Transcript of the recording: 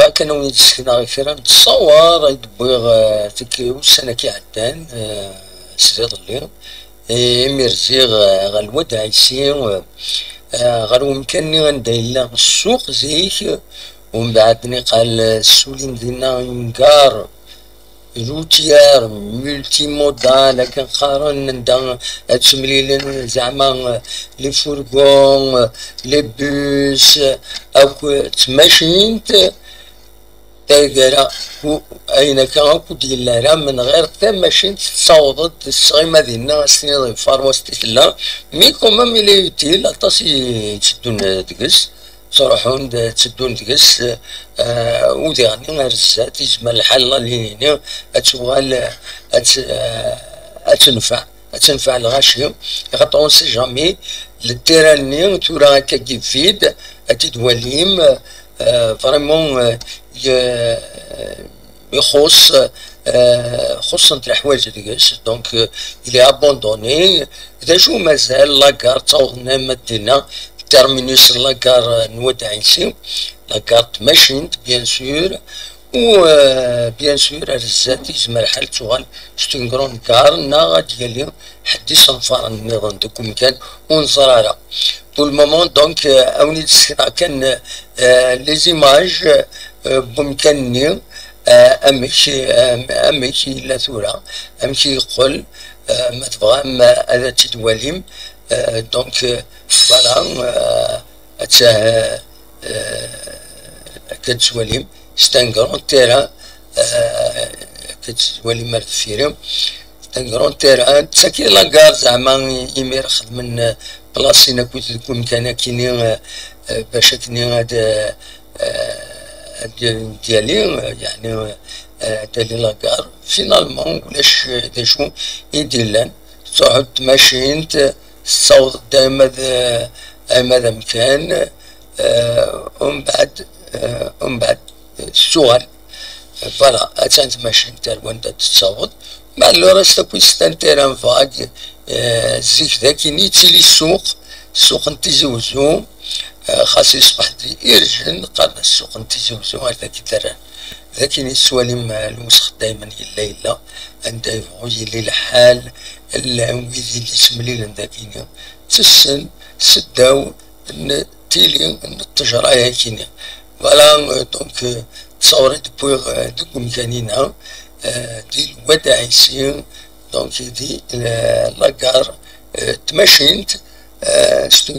فوالا كان وليد سكنا كثيرا نتصور يدبوغ تك وسنة كي عدان سريض اللي ميرزي غالود عيسي غير ممكنني غندايلا السوق زيك ومن بعدني قال السولين دينا ينكار روتيار ملتي مودال لكن قارن ندا تمليلن زعما لي فورغون لي بوس او تماشينت تلقى أين كان كوديلا راه من غير ماشين تصاوضت الصغيمة ديالنا سنين فارواس تيلا مي كومام إلي يوتيل أطاس يتشدون دقس صراحون تشدون دقس ودي غني غير الزات يجمع الحل اللي هنا أتوغال أتنفع الغاشي يغطون سي جامي للتيراني تورا هكا كيفيد أتدواليم فريمون يخص خصنت الحوايج ديالس دونك إلي ابوندوني إذا شو مازال لاكار تصاوضنا مدينة تيرمينوس لاكار نواد عيسي لاكار تماشينت بيان سور و بيان سور رزات يزمر الحال تغال ستون كرون كار نا ديالي حدي صنفار النظام دوك مكان ونزرارا بول مومون دونك اوني تسكنا كان لي زيماج بمكانني امشي لا ثورة امشي يقول ما تبغى ما هذا تدواليم دونك فوالا اتاه كتسواليم ستان كرون تيران كتسواليم مال فيرم ستان كرون تيران تساكي لاكار زعما يمير خدم بلاصينا كون كان كيني باش كني هاد ديالي يعني ديالي لاكار فينالمون ولاش داشو يديرلان تعود ماشين تصاوض دايما ماذا مكان ومن بعد السؤال فوالا اتانت ماشين تاع وانت تتصاوض مع لوراس تاكو ستانتيران فاق زيك ذاك نيتيلي السوق نتيزوزو خاص يصبح يرجن قال السوق نتيزوزو هذاك الدران لكن السواليم الوسخ دايما إلا عند يبغي لي الحال العويذي اللي تمليل ذاكينيا تسن سداو تيلي التجرة هاكينيا فوالا دونك تصورت بوغ دوك مكانينا دي الواد عيسي دونك دي لاكار تماشينت